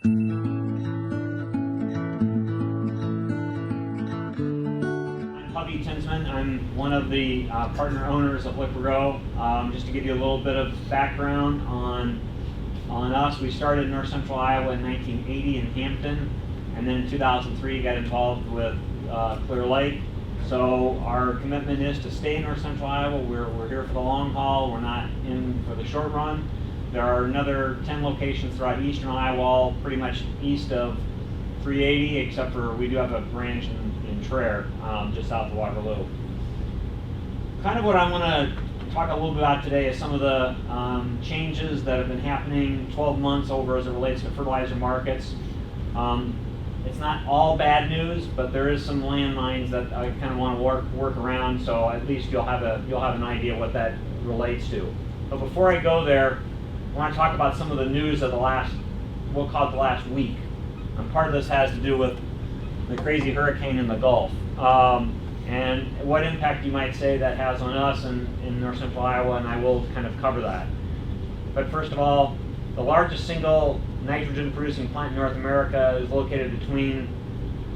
I'm Hov Tinsman. I'm one of the partner owners of Liqui-Grow. Just to give you a little bit of background on us, we started in North Central Iowa in 1980 in Hampton, and then in 2003 got involved with Clear Lake. So our commitment is to stay in North Central Iowa. We're here for the long haul. We're not in for the short run. There are another 10 locations throughout eastern Iowa, all pretty much east of 380, except for we do have a branch in Traer, just south of Waterloo. Kind of what I want to talk a little bit about today is some of the changes that have been happening 12 months over as it relates to fertilizer markets. It's not all bad news, but there is some landmines that I kind of want to work around, so at least you'll have an idea what that relates to. But before I go there, I want to talk about some of the news of we'll call it the last week. And part of this has to do with the crazy hurricane in the Gulf, and what impact you might say that has on us in North Central Iowa, and I will kind of cover that. But first of all, the largest single nitrogen producing plant in North America is located between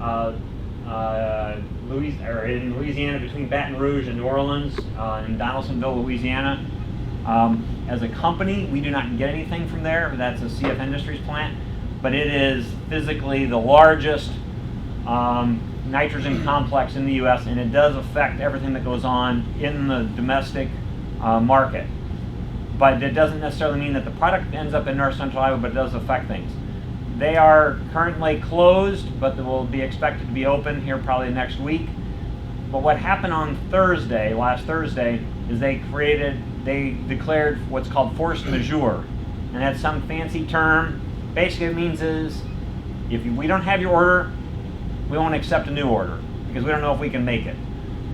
in Louisiana, between Baton Rouge and New Orleans, in Donaldsonville, Louisiana. As a company, we do not get anything from there. That's a CF Industries plant, but it is physically the largest nitrogen complex in the U.S., and it does affect everything that goes on in the domestic market. But it doesn't necessarily mean that the product ends up in North Central Iowa, but it does affect things. They are currently closed, but they will be expected to be open here probably next week. But what happened on last Thursday, is they declared what's called force majeure. And that's some fancy term. Basically it means is, if we don't have your order, we won't accept a new order, because we don't know if we can make it.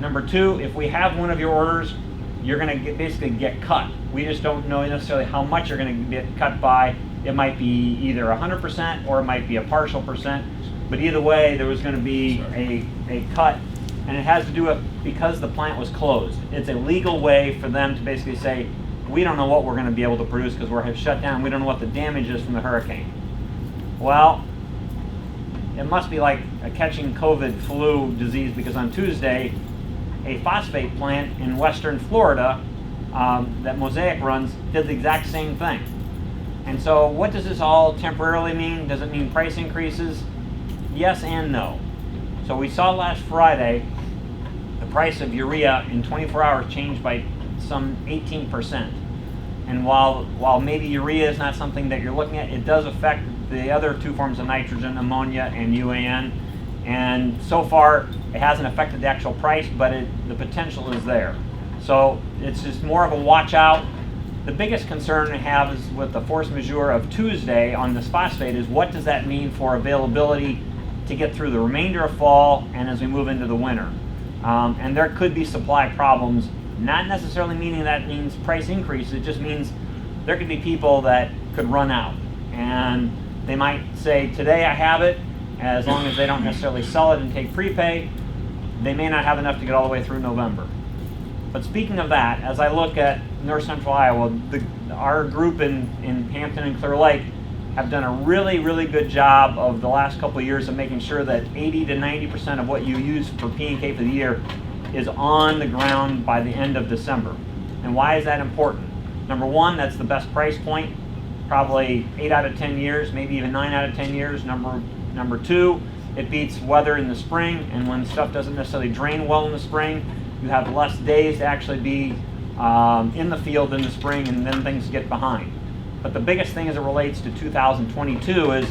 Number two, if we have one of your orders, you're going to basically get cut. We just don't know necessarily how much you're going to get cut by. It might be either 100% or it might be a partial percent. But either way, there was going to be a cut, and it has to do with because the plant was closed. It's a legal way for them to basically say, we don't know what we're going to be able to produce because we're shut down. We don't know what the damage is from the hurricane. Well, it must be like a catching COVID flu disease, because on Tuesday, a phosphate plant in western Florida that Mosaic runs did the exact same thing. And so what does this all temporarily mean? Does it mean price increases? Yes and no. So we saw last Friday the price of urea in 24 hours changed by some 18%. And while maybe urea is not something that you're looking at, it does affect the other two forms of nitrogen, ammonia and UAN. And so far, it hasn't affected the actual price, but the potential is there. So it's just more of a watch out. The biggest concern I have is with the force majeure of Tuesday on this phosphate is, what does that mean for availability to get through the remainder of fall and as we move into the winter? And there could be supply problems, not necessarily meaning that means price increase. It just means there could be people that could run out. And they might say, today I have it, as long as they don't necessarily sell it and take prepay, they may not have enough to get all the way through November. But speaking of that, as I look at North Central Iowa, our group in Hampton and Clear Lake have done a really, really good job of the last couple of years of making sure that 80 to 90% of what you use for P&K for the year is on the ground by the end of December. And why is that important? Number one, that's the best price point, probably 8 out of 10 years, maybe even 9 out of 10 years. Number two, it beats weather in the spring, and when stuff doesn't necessarily drain well in the spring, you have less days to actually be in the field in the spring, and then things get behind. But the biggest thing as it relates to 2022 is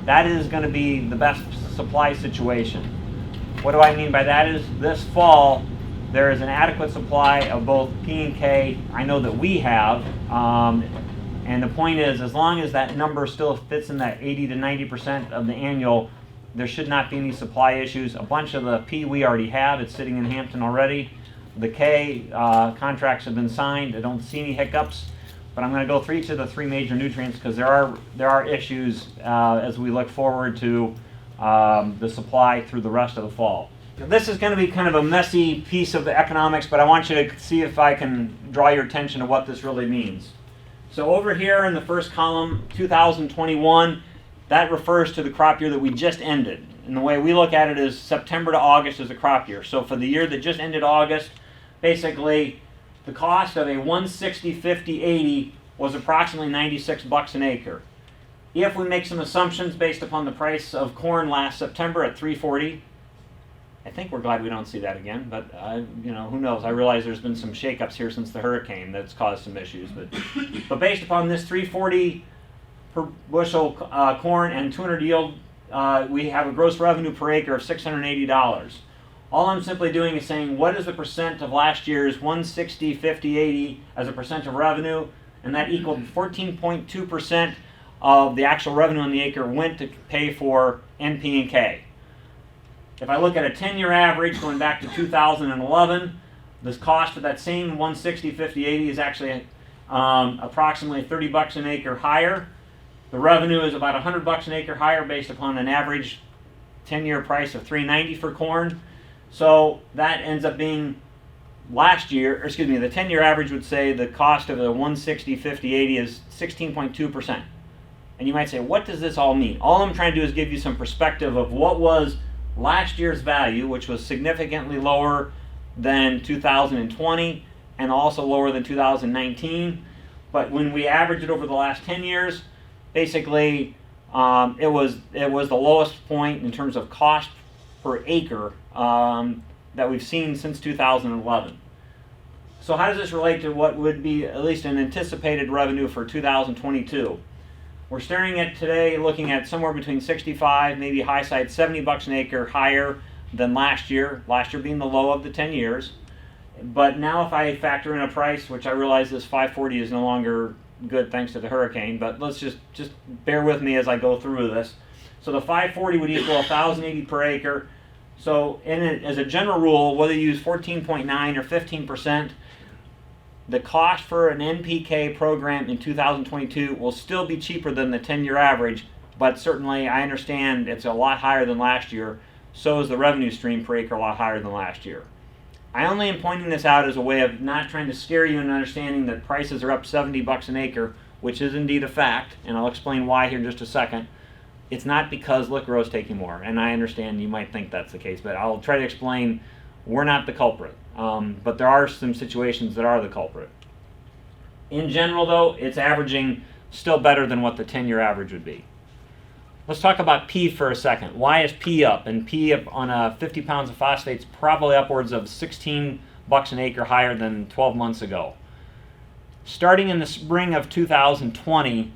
that is going to be the best supply situation. What do I mean by that is, this fall there is an adequate supply of both P and K. I know that we have, and the point is, as long as that number still fits in that 80 to 90% of the annual, there should not be any supply issues. A bunch of the P we already have, it's sitting in Hampton already. The K contracts have been signed. I don't see any hiccups, but I'm going to go through each of the three major nutrients, because there are issues as we look forward to the supply through the rest of the fall. This is going to be kind of a messy piece of the economics, but I want you to see if I can draw your attention to what this really means. So over here in the first column, 2021, that refers to the crop year that we just ended. And the way we look at it is September to August is a crop year. So for the year that just ended August, basically the cost of a 160, 50, 80 was approximately $96 an acre. If we make some assumptions based upon the price of corn last September at $3.40, I think we're glad we don't see that again, but who knows? I realize there's been some shakeups here since the hurricane that's caused some issues, but based upon this $3.40 per bushel corn and 200 yield, we have a gross revenue per acre of $680. All I'm simply doing is saying what is the percent of last year's 160, 50, 80 as a percent of revenue, and that equaled 14.2% of the actual revenue on the acre went to pay for NP and K. If I look at a 10-year average going back to 2011, the cost of that same 160, 50, 80 is actually approximately $30 an acre higher. The revenue is about $100 an acre higher based upon an average 10-year price of $3.90 for corn. So that ends up being the 10-year average would say the cost of the 160, 50, 80 is 16.2%. And you might say, what does this all mean? All I'm trying to do is give you some perspective of what was last year's value, which was significantly lower than 2020 and also lower than 2019. But when we average it over the last 10 years, basically it was the lowest point in terms of cost per acre that we've seen since 2011. So how does this relate to what would be at least an anticipated revenue for 2022? We're staring at today, looking at somewhere between 65, maybe high side $70 an acre higher than last year being the low of the 10 years. But now if I factor in a price, which I realize this 540 is no longer good thanks to the hurricane, but let's just bear with me as I go through this. So the 540 would equal 1,080 per acre. So as a general rule, whether you use 14.9 or 15%, the cost for an NPK program in 2022 will still be cheaper than the 10-year average, but certainly I understand it's a lot higher than last year. So is the revenue stream per acre a lot higher than last year. I only am pointing this out as a way of not trying to scare you into understanding that prices are up $70 an acre, which is indeed a fact, and I'll explain why here in just a second. It's not because Liqui-Grow is taking more, and I understand you might think that's the case, but I'll try to explain we're not the culprit. But there are some situations that are the culprit. In general, though, it's averaging still better than what the 10-year average would be. Let's talk about P for a second. Why is P up? And P up on 50 pounds of phosphate is probably upwards of $16 an acre higher than 12 months ago. Starting in the spring of 2020,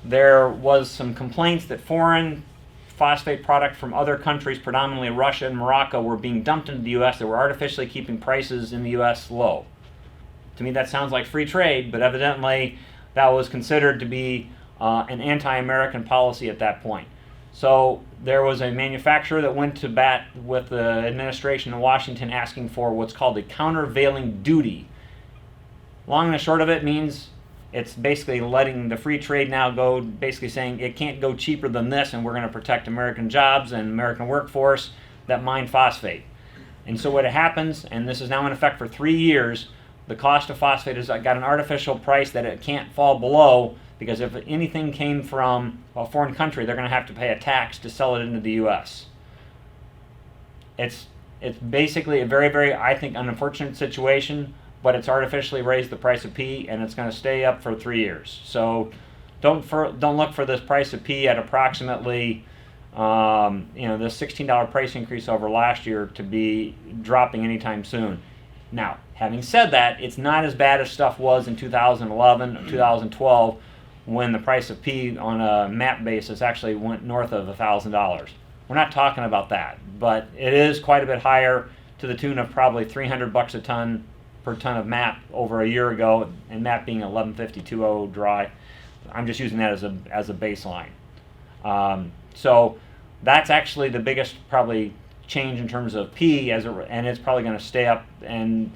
there was some complaints that foreign phosphate product from other countries, predominantly Russia and Morocco, were being dumped into the U.S. that were artificially keeping prices in the U.S. low. To me, that sounds like free trade, but evidently that was considered to be an anti-American policy at that point. So there was a manufacturer that went to bat with the administration in Washington asking for what's called a countervailing duty. Long and the short of it means it's basically letting the free trade now go, basically saying it can't go cheaper than this, and we're going to protect American jobs and American workforce that mine phosphate. And so what happens, and this is now in effect for 3 years, the cost of phosphate has got an artificial price that it can't fall below, because if anything came from a foreign country, they're going to have to pay a tax to sell it into the U.S. It's basically a very, very, I think, unfortunate situation, but it's artificially raised the price of P, and it's going to stay up for 3 years. So don't look for this price of P at approximately the $16 price increase over last year to be dropping anytime soon. Now, having said that, it's not as bad as stuff was in 2011 or 2012 when the price of P on a MAP basis actually went north of $1,000. We're not talking about that, but it is quite a bit higher, to the tune of probably $300 a ton per ton of MAP over a year ago, and MAP being 1152.0 dry. I'm just using that as a baseline. So that's actually the biggest probably change in terms of P, and it's probably going to stay up. And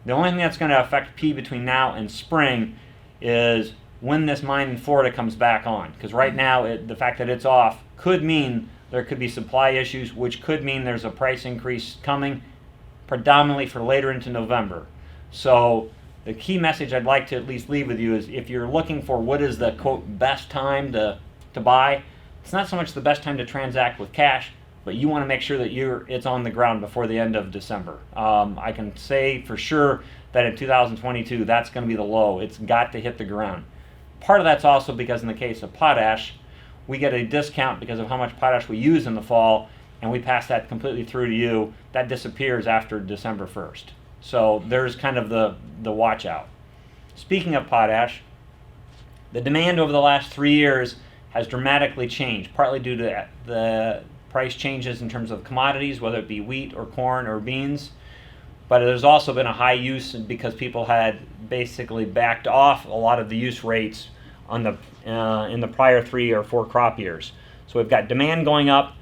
the only thing that's going to affect P between now and spring is when this mine in Florida comes back on. Because right now, the fact that it's off could mean there could be supply issues, which could mean there's a price increase coming, predominantly for later into November. So the key message I'd like to at least leave with you is, if you're looking for what is the, quote, best time to buy, it's not so much the best time to transact with cash, but you want to make sure that it's on the ground before the end of December. I can say for sure that in 2022, that's going to be the low. It's got to hit the ground. Part of that's also because in the case of potash, we get a discount because of how much potash we use in the fall, and we pass that completely through to you. That disappears after December 1st. So there's kind of the watch out. Speaking of potash, the demand over the last 3 years has dramatically changed, partly due to the price changes in terms of commodities, whether it be wheat or corn or beans. But there's also been a high use because people had basically backed off a lot of the use rates on in the prior 3 or 4 crop years. So we've got demand going up.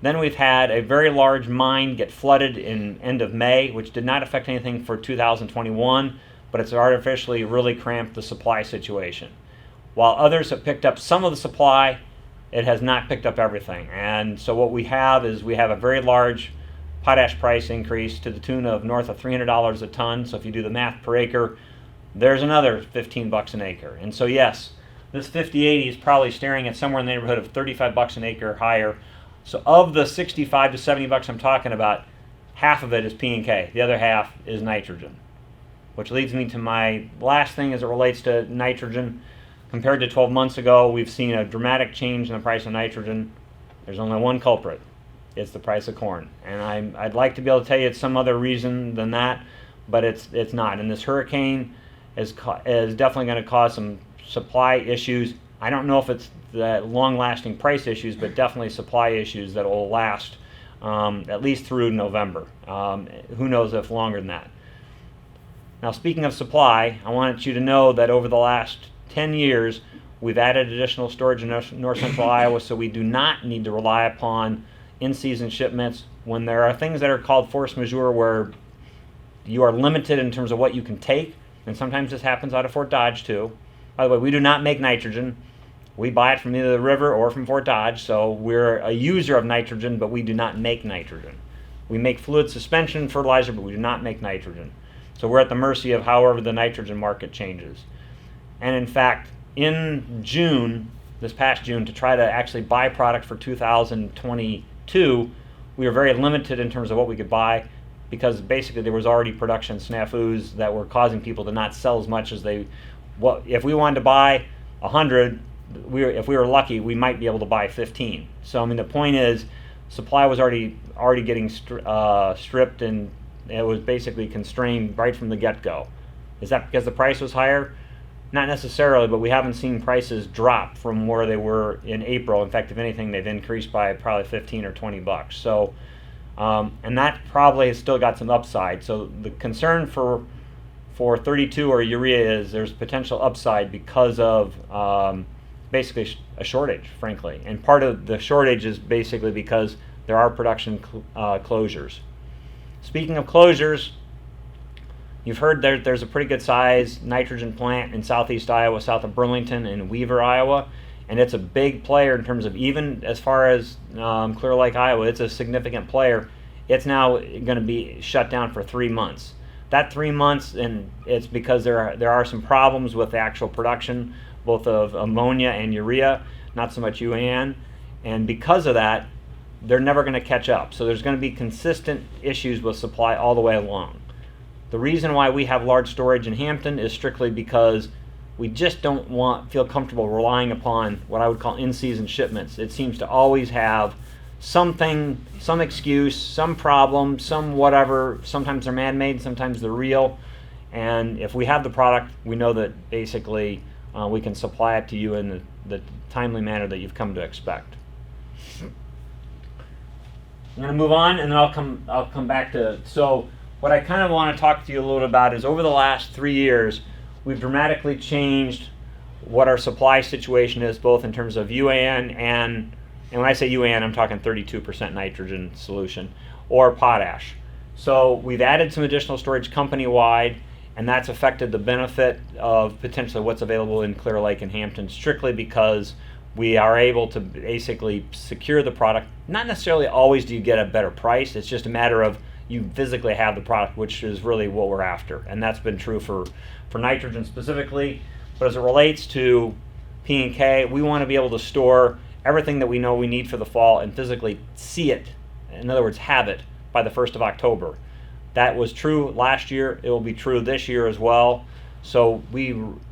Then we've had a very large mine get flooded in end of May, which did not affect anything for 2021, but it's artificially really cramped the supply situation. While others have picked up some of the supply, it has not picked up everything. And so what we have is we have a very large potash price increase to the tune of north of $300 a ton. So if you do the math per acre, there's another $15 an acre. And so yes, this 50/80 is probably staring at somewhere in the neighborhood of $35 an acre higher. So of the $65 to $70 I'm talking about, half of it is P&K. The other half is nitrogen. Which leads me to my last thing as it relates to nitrogen. Compared to 12 months ago, we've seen a dramatic change in the price of nitrogen. There's only one culprit. It's the price of corn. And I'd like to be able to tell you it's some other reason than that, but it's not. And this hurricane is definitely going to cause some supply issues. I don't know if it's the long-lasting price issues, but definitely supply issues that will last at least through November. Who knows if longer than that. Now, speaking of supply, I wanted you to know that over the last 10 years, we've added additional storage in north central Iowa, so we do not need to rely upon in-season shipments. When there are things that are called force majeure where you are limited in terms of what you can take, and sometimes this happens out of Fort Dodge too. By the way, we do not make nitrogen. We buy it from either the river or from Fort Dodge, so we're a user of nitrogen, but we do not make nitrogen. We make fluid suspension fertilizer, but we do not make nitrogen. So we're at the mercy of however the nitrogen market changes. And in fact, in June, this past June, to try to actually buy product for 2022, we were very limited in terms of what we could buy because basically there was already production snafus that were causing people to not sell as much as they. Well, if we wanted to buy 100, if we were lucky, we might be able to buy 15. So I mean, the point is, supply was already getting stripped, and it was basically constrained right from the get-go. Is that because the price was higher? Not necessarily, but we haven't seen prices drop from where they were in April. In fact, if anything, they've increased by probably 15 or 20 bucks. So, and that probably has still got some upside. So the concern for 32 or urea is there's potential upside because of basically a shortage, frankly. And part of the shortage is basically because there are production closures. Speaking of closures, you've heard there's a pretty good size nitrogen plant in southeast Iowa, south of Burlington in Weaver, Iowa, and it's a big player in terms of even as far as Clear Lake, Iowa, it's a significant player. It's now going to be shut down for 3 months. That 3 months, and it's because there are some problems with the actual production, both of ammonia and urea, not so much UAN, and because of that, they're never going to catch up. So there's going to be consistent issues with supply all the way along. The reason why we have large storage in Hampton is strictly because we just don't feel comfortable relying upon what I would call in-season shipments. It seems to always have something, some excuse, some problem, some whatever. Sometimes they're man-made, sometimes they're real. And if we have the product, we know that basically we can supply it to you in the timely manner that you've come to expect. I'm going to move on, and then I'll come back to so. What I kind of want to talk to you a little about is over the last 3 years, we've dramatically changed what our supply situation is, both in terms of UAN and when I say UAN, I'm talking 32% nitrogen solution, or potash. So we've added some additional storage company-wide, and that's affected the benefit of potentially what's available in Clear Lake and Hampton, strictly because we are able to basically secure the product. Not necessarily always do you get a better price, it's just a matter of you physically have the product, which is really what we're after. And that's been true for nitrogen specifically. But as it relates to P&K, we want to be able to store everything that we know we need for the fall and physically see it, in other words, have it by the 1st of October. That was true last year. It will be true this year as well. So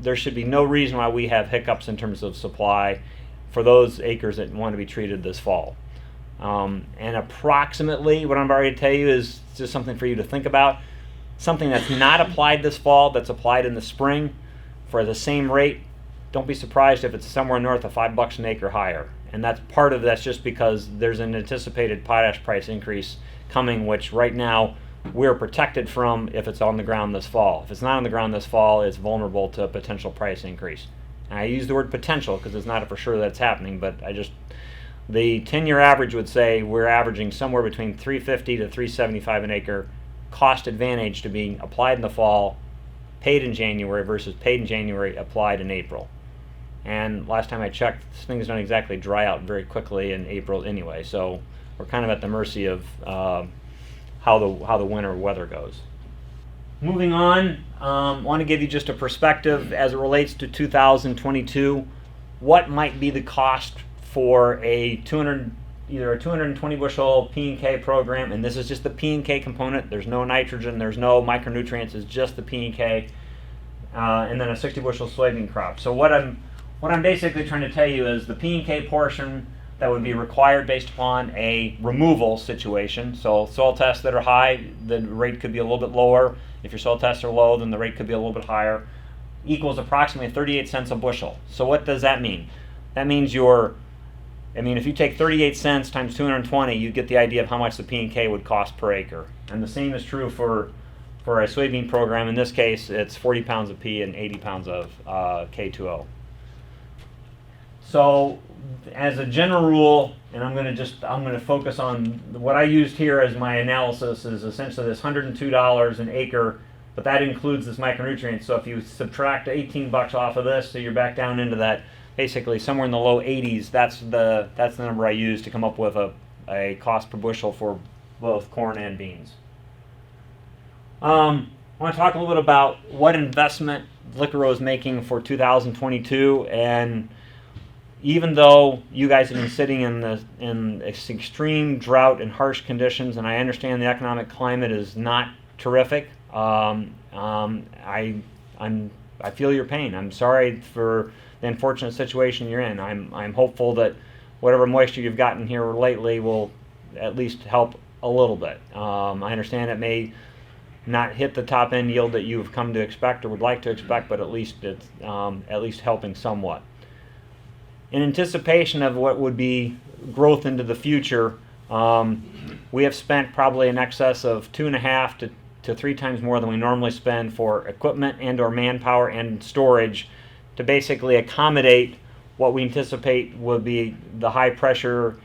there should be no reason why we have hiccups in terms of supply for those acres that want to be treated this fall. And approximately, what I'm about to tell you is just something for you to think about. Something that's not applied this fall, that's applied in the spring for the same rate, don't be surprised if it's somewhere north of $5 an acre higher. And that's just because there's an anticipated potash price increase coming, which right now we're protected from if it's on the ground this fall. If it's not on the ground this fall, it's vulnerable to a potential price increase. And I use the word potential because it's not for sure that's happening, but the 10-year average would say we're averaging somewhere between $350 to $375 an acre cost advantage to being applied in the fall, paid in January versus paid in January, applied in April. And last time I checked, things don't exactly dry out very quickly in April anyway, so we're kind of at the mercy of how the winter weather goes. Moving on, I want to give you just a perspective as it relates to 2022. What might be the cost for either a 220 bushel P&K program, and this is just the P&K component. There's no nitrogen, there's no micronutrients, it's just the P&K, and then a 60 bushel soybean crop. So what I'm basically trying to tell you is the P&K portion that would be required based upon a removal situation. So soil tests that are high, the rate could be a little bit lower. If your soil tests are low, then the rate could be a little bit higher. Equals approximately 38 cents a bushel. So what does that mean? That means if you take 38 cents times 220, you get the idea of how much the P&K would cost per acre. And the same is true for a soybean program. In this case, it's 40 pounds of P and 80 pounds of K2O. So as a general rule, and I'm going to focus on what I used here as my analysis is essentially this $102 an acre, but that includes this micronutrient. So if you subtract $18 off of this, so you're back down into that basically somewhere in the low 80s. That's the number I used to come up with a cost per bushel for both corn and beans. I want to talk a little bit about what investment Liqui-Grow is making for 2022, and even though you guys have been sitting in extreme drought and harsh conditions, and I understand the economic climate is not terrific, I feel your pain. I'm sorry for the unfortunate situation you're in. I'm hopeful that whatever moisture you've gotten here lately will at least help a little bit. I understand it may not hit the top end yield that you've come to expect or would like to expect, but at least it's at least helping somewhat. In anticipation of what would be growth into the future, we have spent probably in excess of 2.5 to 3 times more than we normally spend for equipment and or manpower and storage to basically accommodate what we anticipate will be the high pressure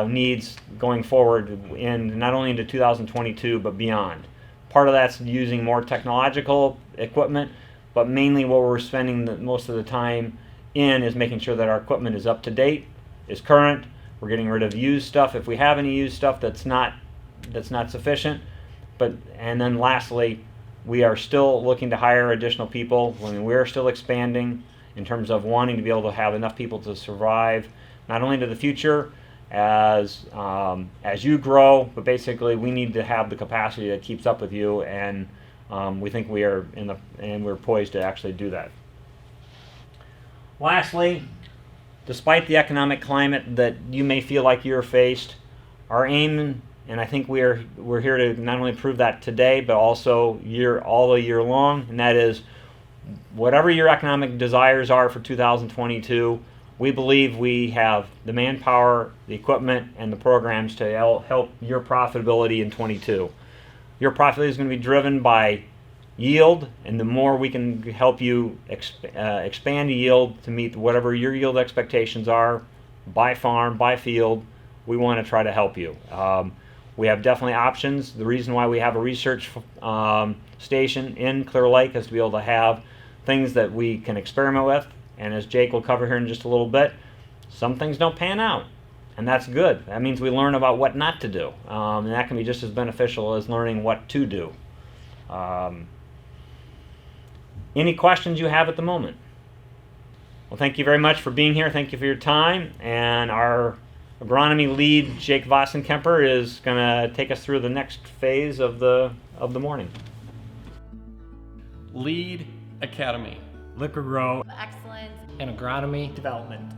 needs going forward in not only into 2022 but beyond. Part of that's using more technological equipment, but mainly what we're spending most of the time in is making sure that our equipment is up to date, is current. We're getting rid of used stuff if we have any used stuff that's not sufficient. And then lastly, we are still looking to hire additional people. I mean, we're still expanding in terms of wanting to be able to have enough people to survive not only into the future as you grow, but basically we need to have the capacity that keeps up with you, and we think we're poised to actually do that. Lastly, despite the economic climate that you may feel like you're faced, our aim, and I think we're here to not only prove that today, but also all year long, and that is whatever your economic desires are for 2022, we believe we have the manpower, the equipment, and the programs to help your profitability in 22. Your profitability is going to be driven by yield, and the more we can help you expand the yield to meet whatever your yield expectations are by farm, by field, we want to try to help you. We have definitely options. The reason why we have a research station in Clear Lake is to be able to have things that we can experiment with, and as Jake will cover here in just a little bit, some things don't pan out, and that's good. That means we learn about what not to do, and that can be just as beneficial as learning what to do. Any questions you have at the moment? Well, thank you very much for being here. Thank you for your time. And our agronomy lead, Jake Vossenkemper, is going to take us through the next phase of the morning. Lead Academy. Liqui-Grow Excellence And agronomy development.